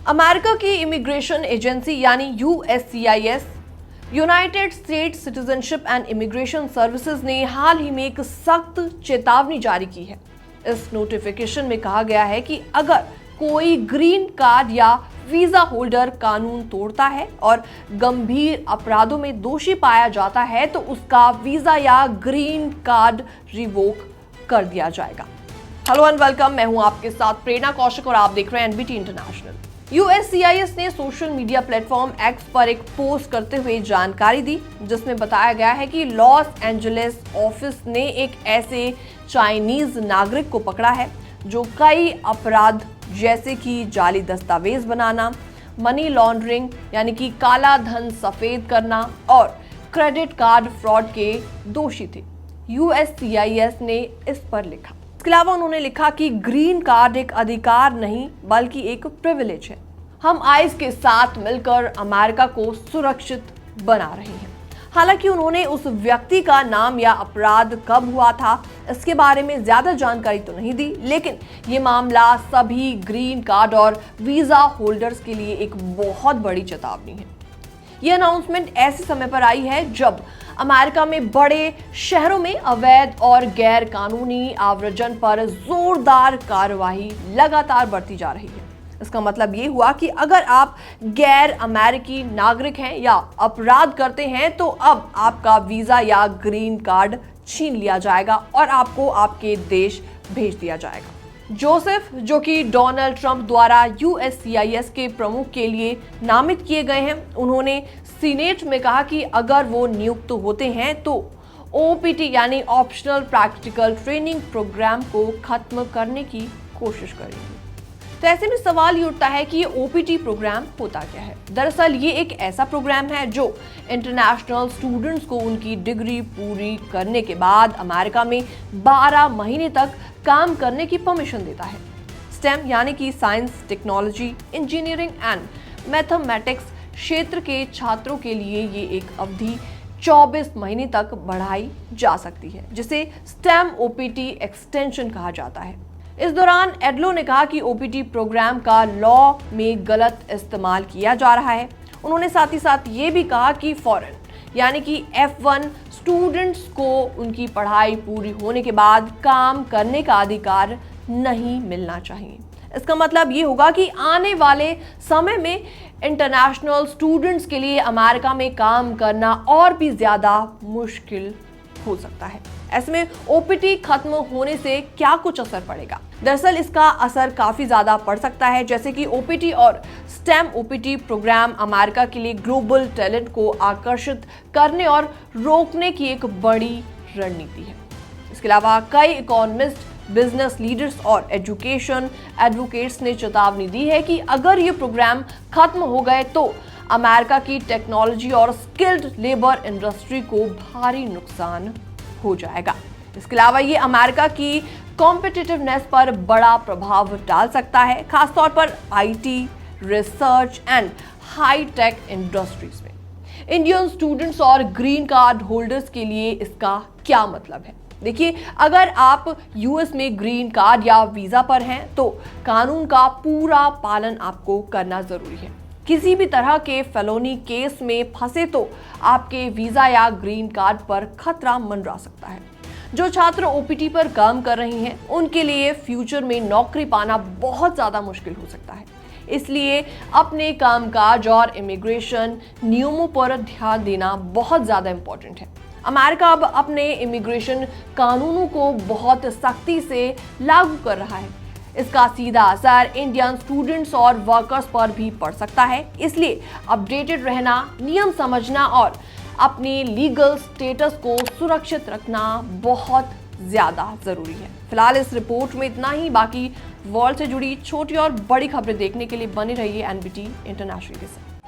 America की immigration agency यानी USCIS, United states citizenship and immigration services ने हाल ही में एक सख्त चेतावनी जारी की है। इस नोटिफिकेशन में कहा गया है कि अगर कोई ग्रीन कार्ड या वीजा होल्डर कानून तोड़ता है और गंभीर अपराधों में दोषी पाया जाता है तो उसका वीजा या ग्रीन कार्ड रिवोक कर दिया जाएगा। हेलो एंड वेलकम, मैं हूं आपके साथ प्रेरणा कौशिक और आप देख रहे हैं NBT इंटरनेशनल। USCIS ने सोशल मीडिया प्लेटफॉर्म X पर एक पोस्ट करते हुए जानकारी दी, जिसमें बताया गया है कि लॉस एंजलिस ऑफिस ने एक ऐसे चाइनीज नागरिक को पकड़ा है जो कई अपराध जैसे कि जाली दस्तावेज बनाना, मनी लॉन्ड्रिंग यानी कि काला धन सफेद करना और क्रेडिट कार्ड फ्रॉड के दोषी थे। USCIS ने इस पर लिखा। इसके अलावा उन्होंने लिखा कि ग्रीन कार्ड एक अधिकार नहीं बल्कि एक प्रिविलेज है। हम आइस के साथ मिलकर अमेरिका को सुरक्षित बना रहे हैं। हालांकि उन्होंने उस व्यक्ति का नाम या अपराध कब हुआ था इसके बारे में ज्यादा जानकारी तो नहीं दी, लेकिन ये मामला सभी ग्रीन कार्ड और वीजा होल्डर्स के लिए एक बहुत बड़ी चेतावनी है। ये अनाउंसमेंट ऐसे समय पर आई है जब अमेरिका में बड़े शहरों में अवैध और गैर कानूनी आव्रजन पर जोरदार कार्रवाई लगातार बढ़ती जा रही है। इसका मतलब ये हुआ कि अगर आप गैर अमेरिकी नागरिक हैं या अपराध करते हैं तो अब आपका वीजा या ग्रीन कार्ड छीन लिया जाएगा और आपको आपके देश भेज दिया जाएगा। जोसेफ, जो कि डोनाल्ड ट्रंप द्वारा USCIS के प्रमुख के लिए नामित किए गए हैं, उन्होंने सीनेट में कहा कि अगर वो नियुक्त होते हैं तो OPT यानी ऑप्शनल प्रैक्टिकल ट्रेनिंग प्रोग्राम को खत्म करने की कोशिश करेंगे। तो ऐसे में सवाल ये उठता है कि ये OPT प्रोग्राम होता क्या है। दरअसल ये एक ऐसा प्रोग्राम है जो इंटरनेशनल स्टूडेंट्स को उनकी डिग्री पूरी करने के बाद अमेरिका में 12 महीने तक काम करने की परमिशन देता है। STEM यानी कि science, technology, engineering and mathematics क्षेत्र के छात्रों के लिए ये एक अवधि 24 महीने तक बढ़ाई जा सकती है, जिसे STEM OPT एक्सटेंशन कहा जाता है। इस दौरान एडलो ने कहा कि OPT प्रोग्राम का लॉ में गलत इस्तेमाल किया जा रहा है। उन्होंने साथ ही साथ ये भी कहा कि फॉरेन यानी कि F1 स्टूडेंट्स को उनकी पढ़ाई पूरी होने के बाद काम करने का अधिकार नहीं मिलना चाहिए। इसका मतलब ये होगा कि आने वाले समय में इंटरनेशनल स्टूडेंट्स के लिए अमेरिका में काम करना और भी ज्यादा मुश्किल हो सकता है। ऐसे में OPT खत्म होने से क्या कुछ असर पड़ेगा? दरअसल इसका असर काफी ज्यादा पड़ सकता है, जैसे कि OPT और STEM OPT प्रोग्राम अमेरिका के लिए ग्लोबल टैलेंट को आकर्षित करने और रोकने की एक बड़ी रणनीति है। इसके अलावा कई इकोनॉमिस्ट, बिजनेस लीडर्स और एजुकेशन एडवोकेट्स ने चेतावनी दी है कि अगर ये प्रोग्राम खत्म हो गए तो अमेरिका की टेक्नोलॉजी और स्किल्ड लेबर इंडस्ट्री को भारी नुकसान हो जाएगा। इसके अलावा ये अमेरिका की कॉम्पिटिटिवनेस पर बड़ा प्रभाव डाल सकता है, खासतौर पर IT, research and high tech industries में। इंडियन स्टूडेंट्स और ग्रीन कार्ड होल्डर्स के लिए इसका क्या मतलब है? देखिए, अगर आप US में ग्रीन कार्ड या वीजा पर हैं तो कानून का पूरा पालन आपको करना जरूरी है। किसी भी तरह के फेलोनी केस में फंसे तो आपके वीजा या ग्रीन कार्ड पर खतरा मंडरा सकता है। जो छात्र OPT पर काम कर रही हैं उनके लिए फ्यूचर में नौकरी पाना बहुत ज्यादा मुश्किल हो सकता है। इसलिए अपने कामकाज और इमिग्रेशन नियमों पर ध्यान देना बहुत ज्यादा इंपॉर्टेंट है। अमेरिका अब अपने इमिग्रेशन कानूनों को बहुत सख्ती से लागू कर रहा है। इसका सीधा असर इंडियन स्टूडेंट्स और वर्कर्स पर भी पड़ सकता है। इसलिए अपडेटेड रहना, नियम समझना और अपनी लीगल स्टेटस को सुरक्षित रखना बहुत ज्यादा जरूरी है। फिलहाल इस रिपोर्ट में इतना ही। बाकी वर्ल्ड से जुड़ी छोटी और बड़ी खबरें देखने के लिए बने रहिए NBT इंटरनेशनल के साथ।